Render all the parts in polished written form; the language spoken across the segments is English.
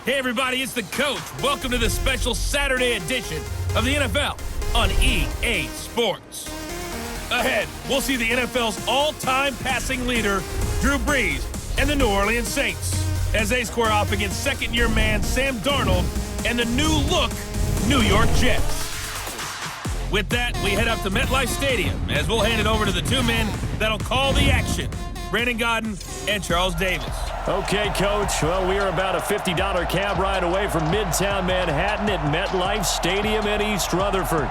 Hey everybody, it's the coach. Welcome to the special Saturday edition of the NFL on EA Sports. Ahead, we'll see the NFL's all-time passing leader, Drew Brees, and the New Orleans Saints, as they square off against second-year man Sam Darnold and the new-look New York Jets. With that, we head up to MetLife Stadium as we'll hand it over to the two men that'll call the action, Brandon Godden and Charles Davis. Okay, Coach. Well, we are about a $50 cab ride away from Midtown Manhattan at MetLife Stadium in East Rutherford.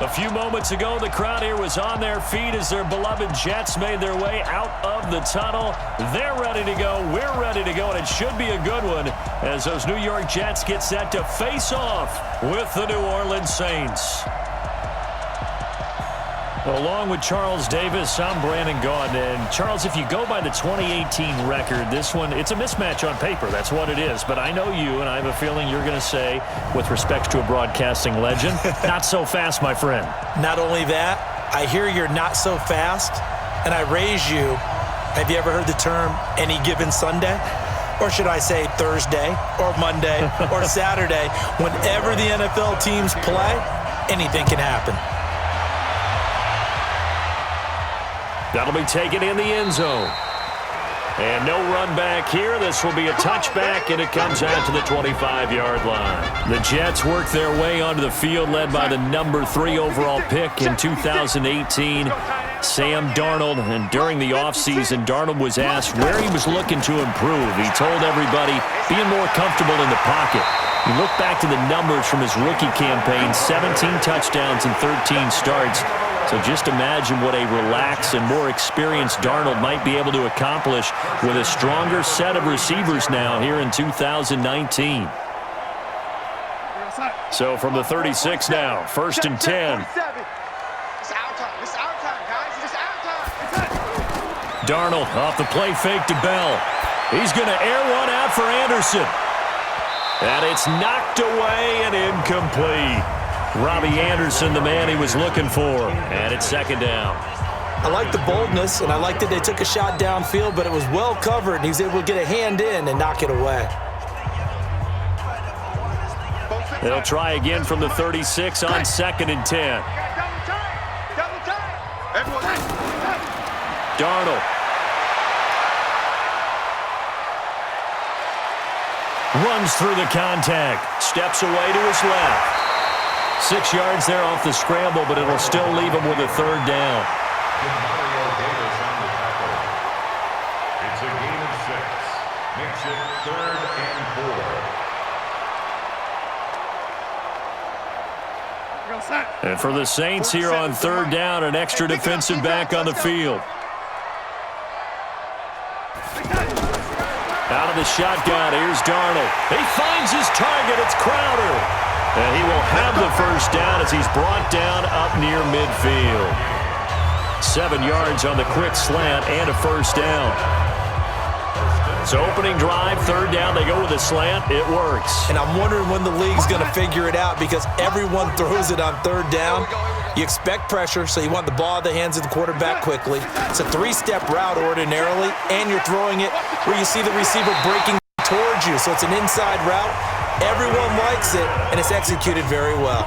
A few moments ago, the crowd here was on their feet as their beloved Jets made their way out of the tunnel. They're ready to go. We're ready to go, and it should be a good one as those New York Jets get set to face off with the New Orleans Saints. Along with Charles Davis, I'm Brandon Gaudin. And Charles, if you go by the 2018 record, this one, it's a mismatch on paper. That's what it is. But I know you, and I have a feeling you're going to say, with respect to a broadcasting legend, not so fast, my friend. Not only that, I hear you're not so fast, and I raise you. Have you ever heard the term any given Sunday? Or should I say Thursday, or Monday, or Saturday? Whenever the NFL teams play, anything can happen. That'll be taken in the end zone. And no run back here. This will be a touchback, and it comes out to the 25-yard line. The Jets work their way onto the field, led by the number 3 overall pick in 2018, Sam Darnold. And during the offseason, Darnold was asked where he was looking to improve. He told everybody being more comfortable in the pocket. You look back to the numbers from his rookie campaign, 17 touchdowns and 13 starts. So just imagine what a relaxed and more experienced Darnold might be able to accomplish with a stronger set of receivers now here in 2019. So from the 36 now, 1st and 10. Darnold off the play fake to Bell. He's going to air one out for Anderson. And it's knocked away and incomplete. Robbie Anderson, the man he was looking for, and it's 2nd down. I like the boldness, and I like that they took a shot downfield, but it was well covered, and he was able to get a hand in and knock it away. They'll try again from the 36 on 2nd and 10. Darnold. Runs through the contact, steps away to his left. 6 yards there off the scramble, but it'll still leave him with a 3rd down. It's a gain of 6. Makes it 3rd and 4. And for the Saints here on 3rd down, an extra defensive back on the field. Out of the shotgun, here's Darnold. He finds his target, it's Crowder. And he will have the 1st down as he's brought down up near midfield. 7 yards on the quick slant and a 1st down. So opening drive, 3rd down, they go with a slant. It works. And I'm wondering when the league's going to figure it out because everyone throws it on 3rd down. You expect pressure, so you want the ball in the hands of the quarterback quickly. It's a 3-step route ordinarily, and you're throwing it where you see the receiver breaking towards you. So it's an inside route. Everyone likes it, and it's executed very well.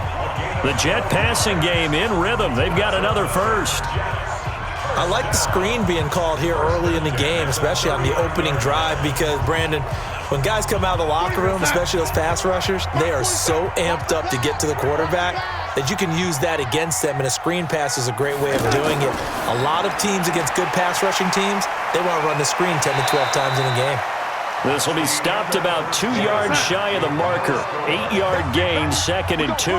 The Jet passing game in rhythm. They've got another 1st. I like the screen being called here early in the game, especially on the opening drive, because, Brandon, when guys come out of the locker room, especially those pass rushers, they are so amped up to get to the quarterback that you can use that against them, and a screen pass is a great way of doing it. A lot of teams against good pass rushing teams, they want to run the screen 10 to 12 times in a game. This will be stopped about 2 yards shy of the marker. 8-yard gain, 2nd and 2.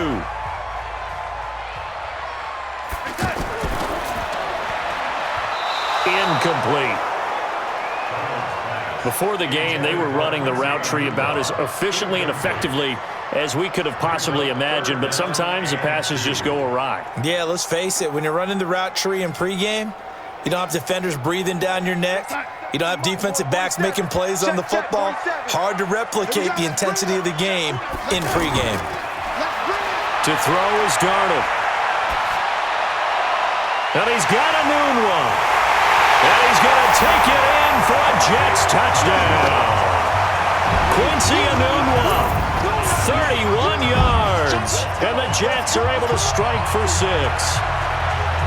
Incomplete. Before the game, they were running the route tree about as efficiently and effectively as we could have possibly imagined, but sometimes the passes just go awry. Yeah, let's face it. When you're running the route tree in pregame, you don't have defenders breathing down your neck. You don't have defensive backs making plays on the football. Hard to replicate the intensity of the game in pregame. To throw is Darnold. And he's got a noon one. And he's going to take it in for a Jets touchdown. Quinn Quincy Enunwa, 31 yards. And the Jets are able to strike for 6.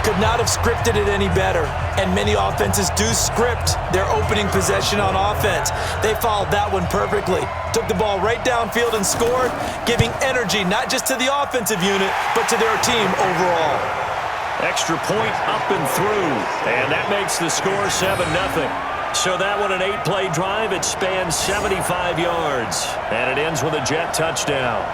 Could not have scripted it any better. And many offenses do script their opening possession on offense. They followed that one perfectly. Took the ball right downfield and scored, giving energy not just to the offensive unit, but to their team overall. Extra point up and through. And that makes the score 7-0. So that one, an 8-play drive. It spans 75 yards. And it ends with a Jet touchdown.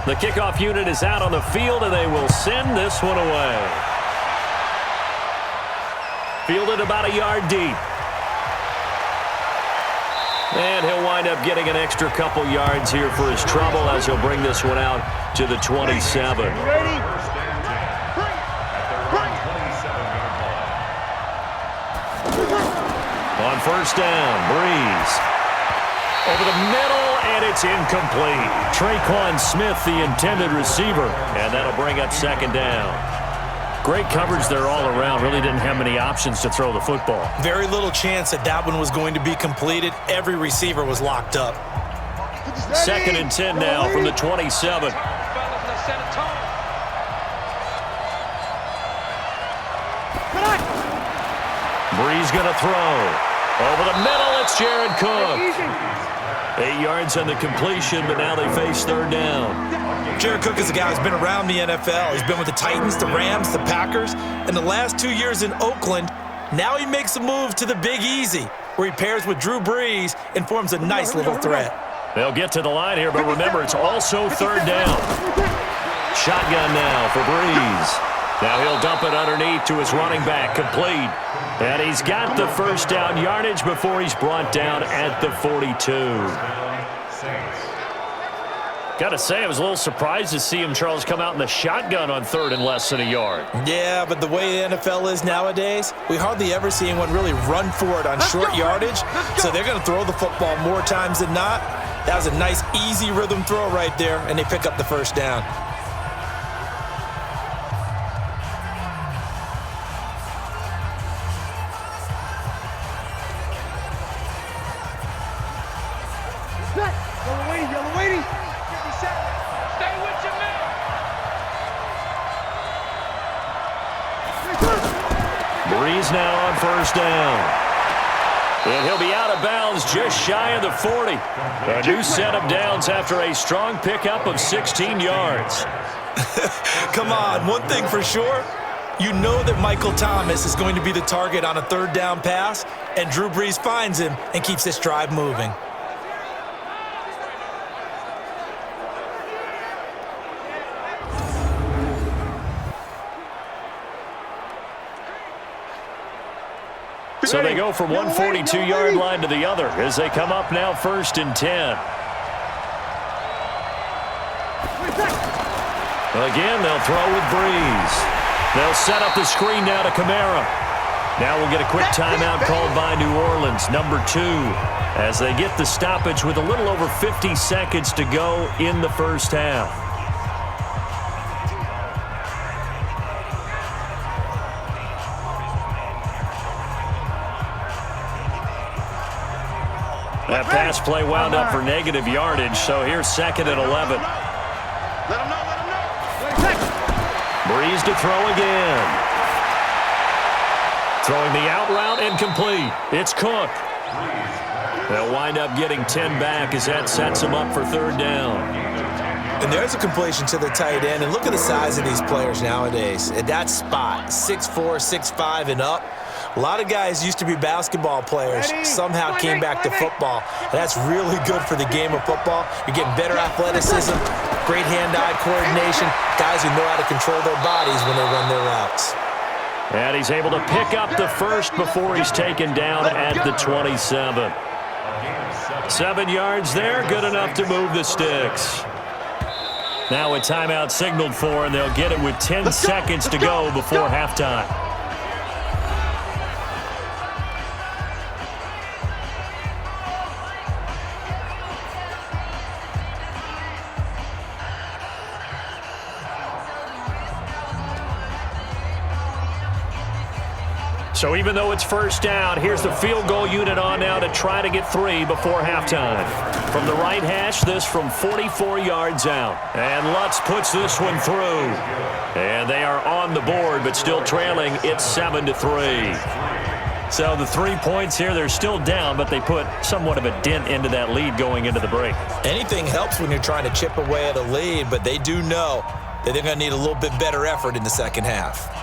The kickoff unit is out on the field, and they will send this one away. Fielded about a yard deep. And he'll wind up getting an extra couple yards here for his trouble as he'll bring this one out to the 27. On first down, Breeze. Over the middle, and it's incomplete. Traquan Smith, the intended receiver, and that'll bring up second down. Great coverage there all around. Really didn't have many options to throw the football. Very little chance that that one was going to be completed. Every receiver was locked up. Second and 10 now from the 27. Breeze going to throw. Over the middle, it's Jared Cook. 8 yards on the completion, but now they face third down. Jared Cook is a guy who's been around the NFL. He's been with the Titans, the Rams, the Packers, and the last 2 years in Oakland. Now he makes a move to the Big Easy, where he pairs with Drew Brees and forms a nice little threat. They'll get to the line here, but remember, it's also third down. Shotgun now for Breeze. Now he'll dump it underneath to his running back, complete. And he's got the first down yardage before he's brought down at the 42. Got to say, I was a little surprised to see him, Charles, come out in the shotgun on third and less than a yard. Yeah, but the way the NFL is nowadays, we hardly ever see anyone really run for it on short yardage. So they're going to throw the football more times than not. That was a nice, easy rhythm throw right there, and they pick up the first down. Breeze now on first down. And he'll be out of bounds just shy of the 40. A new set of downs after a strong pickup of 16 yards. Come on, one thing for sure. You know that Michael Thomas is going to be the target on a third down pass, and Drew Brees finds him and keeps this drive moving. So they go from one 42-yard line to the other as they come up now first and 10. Again, they'll throw with Breeze. They'll set up the screen now to Kamara. Now we'll get a quick timeout called by New Orleans, number 2, as they get the stoppage with a little over 50 seconds to go in the first half. That pass play wound up for negative yardage, so here's second and 11. Breeze to throw again. Throwing the out route incomplete. It's Cook. They'll wind up getting 10 back as that sets them up for third down. And there's a completion to the tight end. And look at the size of these players nowadays. At that spot, 6'4", 6'5", and up. A lot of guys used to be basketball players, somehow came back to football. And that's really good for the game of football. You're getting better athleticism, great hand-eye coordination, guys who know how to control their bodies when they run their routes. And he's able to pick up the first before he's taken down at the 27. 7 yards there, good enough to move the sticks. Now a timeout signaled for, and they'll get it with 10 seconds to go before halftime. So even though it's first down, here's the field goal unit on now to try to get 3 before halftime. From the right hash, this from 44 yards out. And Lutz puts this one through. And they are on the board, but still trailing. It's 7-3. So the 3 points here, they're still down, but they put somewhat of a dent into that lead going into the break. Anything helps when you're trying to chip away at a lead, but they do know that they're going to need a little bit better effort in the second half.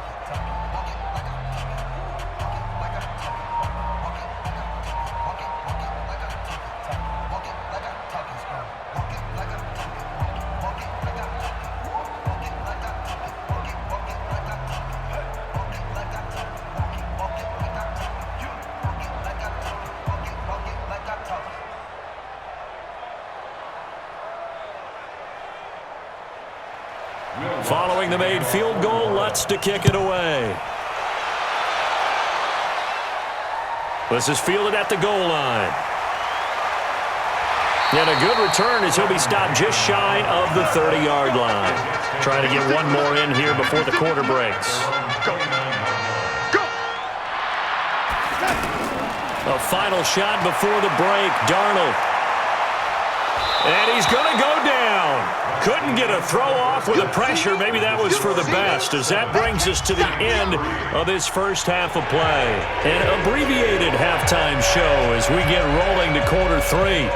Following the made field goal, Lutz to kick it away. This is fielded at the goal line. And a good return as he'll be stopped just shy of the 30-yard line. Trying to get one more in here before the quarter breaks. A final shot before the break, Darnold. And he's going to go down. Couldn't get a throw off with the pressure. Maybe that was for the best, as that brings us to the end of this first half of play. An abbreviated halftime show as we get rolling to quarter 3.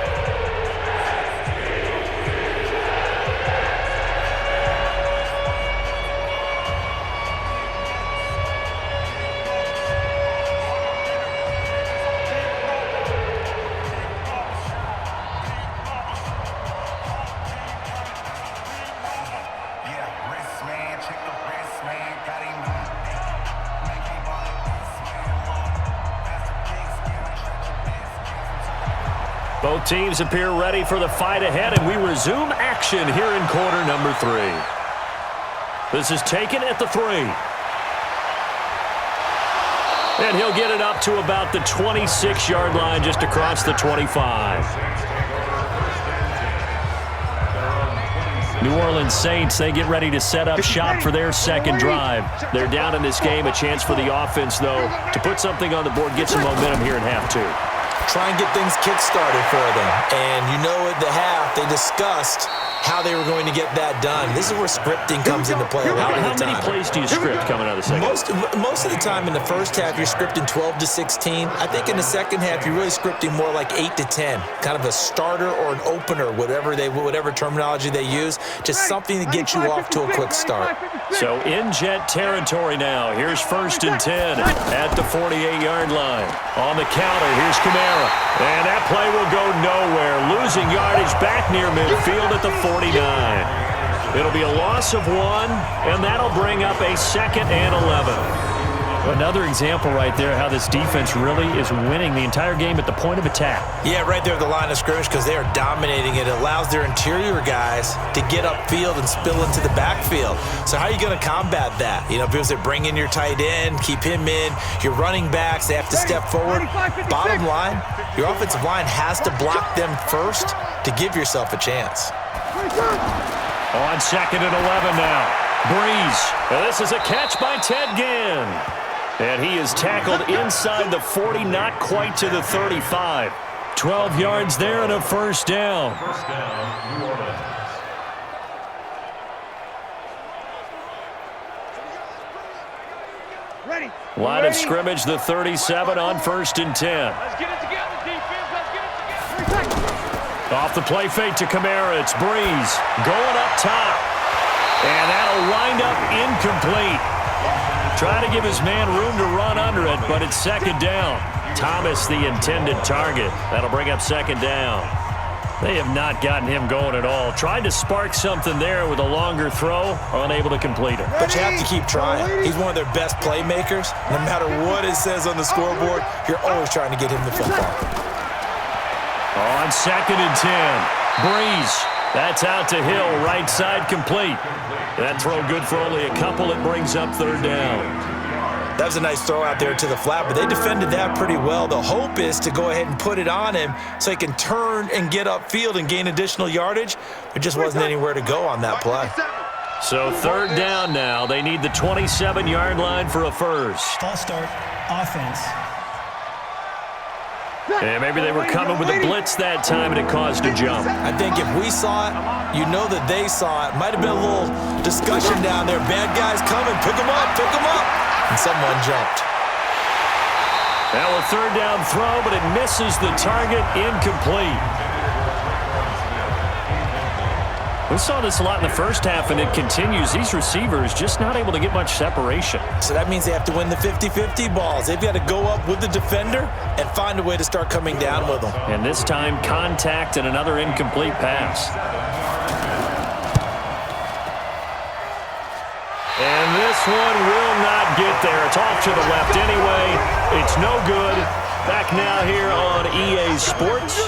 Both teams appear ready for the fight ahead, and we resume action here in quarter number 3. This is taken at the 3. And he'll get it up to about the 26-yard line, just across the 25. New Orleans Saints, they get ready to set up shop for their second drive. They're down in this game. A chance for the offense, though, to put something on the board, get some momentum here in half 2. Try and get things kick-started for them. And you know at the half, they discussed how they were going to get that done. This is where scripting comes into play a lot of the time. How many plays do you script coming out of the second? Most of the time in the first half, you're scripting 12 to 16. I think in the second half, you're really scripting more like 8 to 10. Kind of a starter or an opener, whatever terminology they use. Just something to get you off to a quick start. So in jet territory now. Here's 1st and 10 at the 48-yard line. On the counter, here's Kamara. And that play will go nowhere. Losing yardage back near midfield at the 49. It'll be a loss of 1, and that'll bring up a 2nd and 11. Another example right there how this defense really is winning the entire game at the point of attack. Yeah, right there at the line of scrimmage, because they are dominating it. It allows their interior guys to get upfield and spill into the backfield. So how are you going to combat that? You know, because they bring in your tight end, keep him in. Your running backs, they have to step forward. Bottom line, your offensive line has to block them first to give yourself a chance. On 2nd and 11 now. Breeze. And this is a catch by Ted Ginn. And he is tackled inside the 40, not quite to the 35. 12 yards there and a first down. New Orleans. Ready. Line of scrimmage, the 37 on 1st and 10. Let's get it together, defense. Let's get it together. Off the play fake to Kamara. It's Breeze going up top. And that'll wind up incomplete. Trying to give his man room to run under it, but it's 2nd down. Thomas, the intended target. That'll bring up 2nd down. They have not gotten him going at all. Tried to spark something there with a longer throw, unable to complete it. But you have to keep trying. He's one of their best playmakers. No matter what it says on the scoreboard, you're always trying to get him the football. On 2nd and 10, Breeze That's out to Hill, right side complete. That throw good for only a couple. It brings up third down. That was a nice throw out there to the flat, but they defended that pretty well. The hope is to go ahead and put it on him so he can turn and get upfield and gain additional yardage. There just wasn't anywhere to go on that play. So third down now. They need the 27-yard line for a first. False start, offense. And maybe they were coming with a blitz that time, and it caused a jump. I think if we saw it, you know that they saw it. Might have been a little discussion down there. Bad guys coming. Pick them up, pick them up. And someone jumped. Now a third down throw, but it misses the target, incomplete. We saw this a lot in the first half, and it continues. These receivers just not able to get much separation. So that means they have to win the 50-50 balls. They've got to go up with the defender and find a way to start coming down with them. And this time, contact and another incomplete pass. And this one will not get there. It's off to the left anyway. It's no good. Back now here on EA Sports.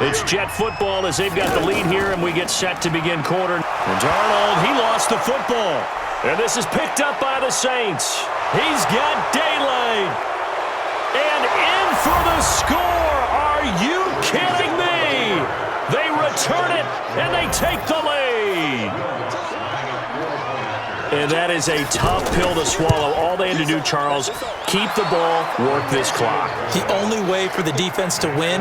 It's Jet football as they've got the lead here, and we get set to begin quarter. And Darnold, he lost the football. And this is picked up by the Saints. He's got daylight. And in for the score. Are you kidding me? They return it, and they take the lead. And that is a tough pill to swallow. All they had to do, Charles, keep the ball, work this clock. The only way for the defense to win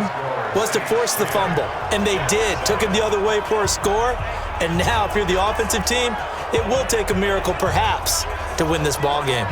was to force the fumble. And they did. Took it the other way for a score. And now, if you're the offensive team, it will take a miracle, perhaps, to win this ball game.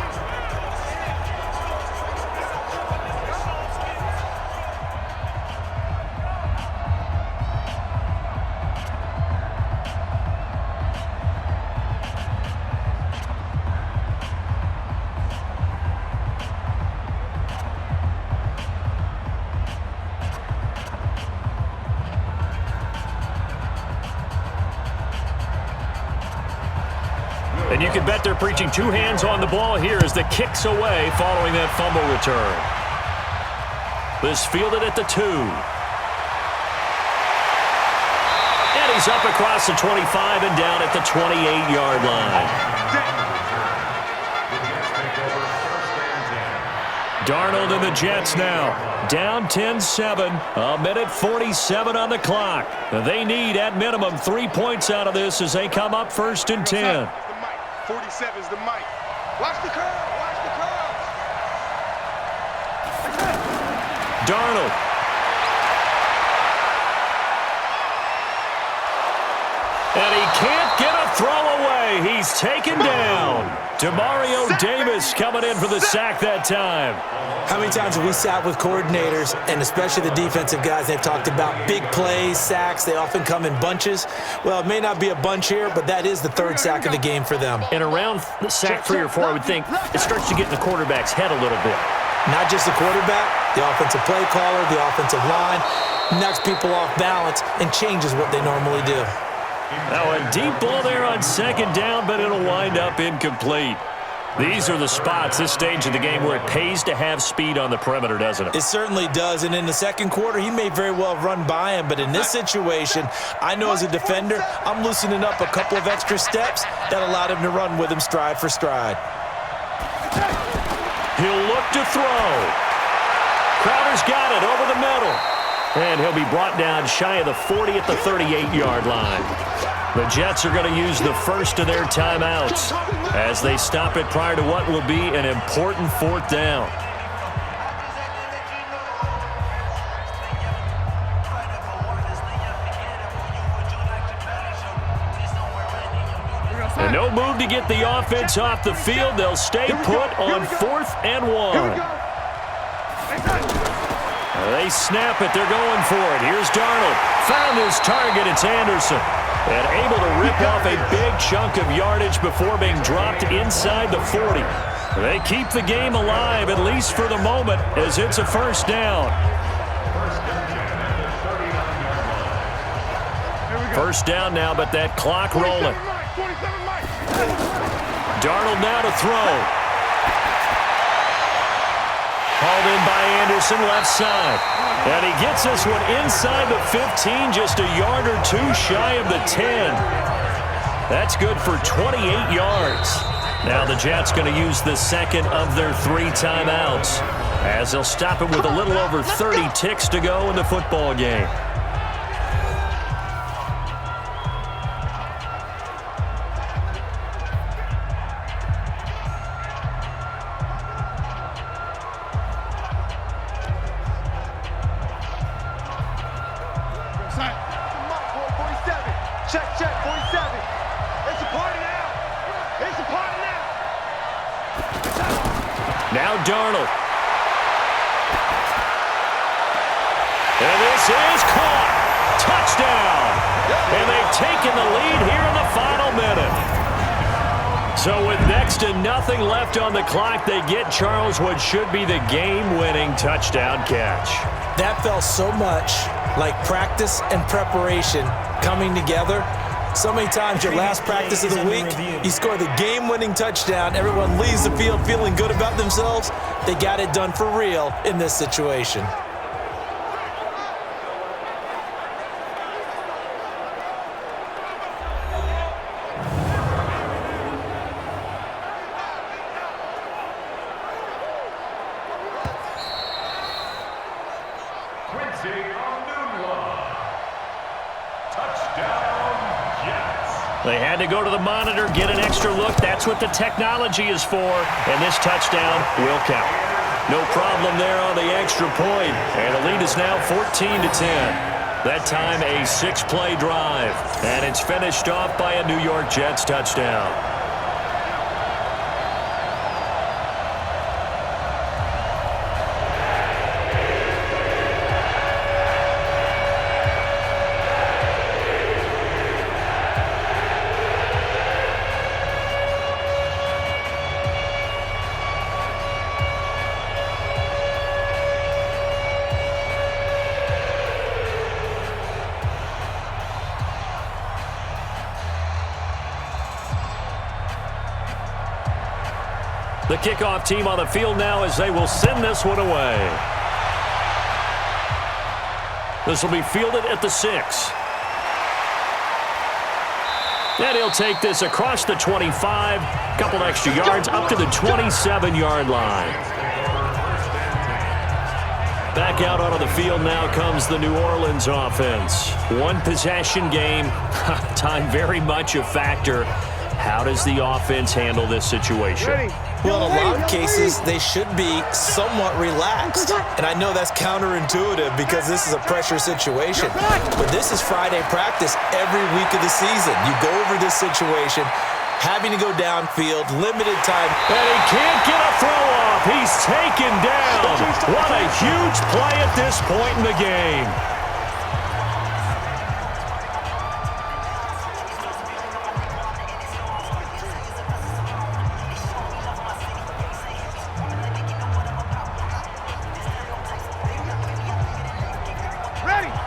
And you can bet they're preaching two hands on the ball here as the kick's away following that fumble return. This fielded at the 2. And he's up across the 25 and down at the 28-yard line. Darnold and the Jets now. Down 10-7. A minute 47 on the clock. They need, at minimum, 3 points out of this as they come up first and 10. 47's the mic. Watch the curve. Watch the curve. Darnold. And he can't get a throw away. He's taken down. Demario Davis coming in for the sack that time. How many times have we sat with coordinators, and especially the defensive guys, they've talked about big plays, sacks. They often come in bunches. Well, it may not be a bunch here, but that is the third sack of the game for them. And around sack 3 or 4, I would think it starts to get in the quarterback's head a little bit. Not just the quarterback, the offensive play caller, the offensive line, knocks people off balance and changes what they normally do. Now a deep ball there on second down, but it'll wind up incomplete. These are the spots, this stage of the game, where it pays to have speed on the perimeter, doesn't it? It certainly does, and in the second quarter, he may very well have run by him, but in this situation, I know as a defender, I'm loosening up a couple of extra steps that allowed him to run with him stride for stride. He'll look to throw. Crowder's got it over the middle. And he'll be brought down shy of the 40 at the 38-yard line. The Jets are going to use the first of their timeouts as they stop it prior to what will be an important fourth down. And no move to get the offense off the field. They'll stay put on 4th and 1. They snap it. They're going for it. Here's Darnold. Found his target. It's Anderson. And able to rip off a big chunk of yardage before being dropped inside the 40. They keep the game alive, at least for the moment, as it's a first down. First down now, but that clock rolling. Darnold now to throw. Hauled in by Anderson, left side. And he gets this one inside the 15, just a yard or two shy of the 10. That's good for 28 yards. Now the Jets going to use the second of their 3 timeouts, as they'll stop it with a little over 30 ticks to go in the football game. Check, 47. It's a party now. It's a party now. Now Darnold. And this is caught. Touchdown. And they've taken the lead here in the final minute. So with next to nothing left on the clock, they get Charles what should be the game-winning touchdown catch. That felt so much like practice and preparation coming together. So many times your last practice of the week, you score the game-winning touchdown. Everyone leaves the field feeling good about themselves. They got it done for real in this situation. They had to go to the monitor, get an extra look. That's what the technology is for. And this touchdown will count. No problem there on the extra point. And the lead is now 14-10. That time a 6-play drive. And it's finished off by a New York Jets touchdown. The kickoff team on the field now as they will send this one away. This will be fielded at the 6. And he'll take this across the 25, couple extra yards up to the 27-yard line. Back out onto the field now comes the New Orleans offense. One possession game, time very much a factor. How does the offense handle this situation? Well, in a lot of cases, they should be somewhat relaxed. And I know that's counterintuitive because this is a pressure situation. But this is Friday practice every week of the season. You go over this situation, having to go downfield, limited time. And he can't get a throw off. He's taken down. What a huge play at this point in the game.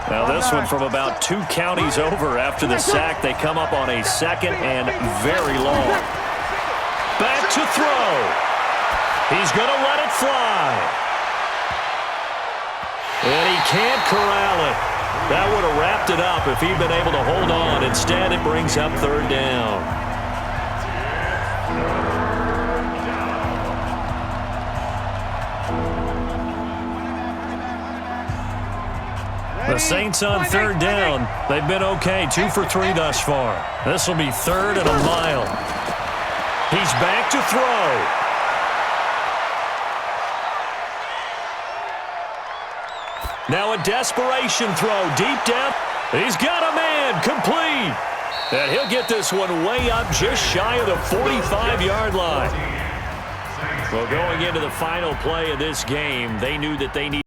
Now this one from about 2 counties over after the sack. They come up on a 2nd and very long. Back to throw. He's going to let it fly. And he can't corral it. That would have wrapped it up if he'd been able to hold on. Instead, it brings up 3rd down. The Saints on 3rd down. They've been okay, 2 for 3 thus far. This will be 3rd and a mile. He's back to throw. Now a desperation throw deep down. He's got a man, complete. And he'll get this one way up just shy of the 45-yard line. Well, going into the final play of this game, they knew that they needed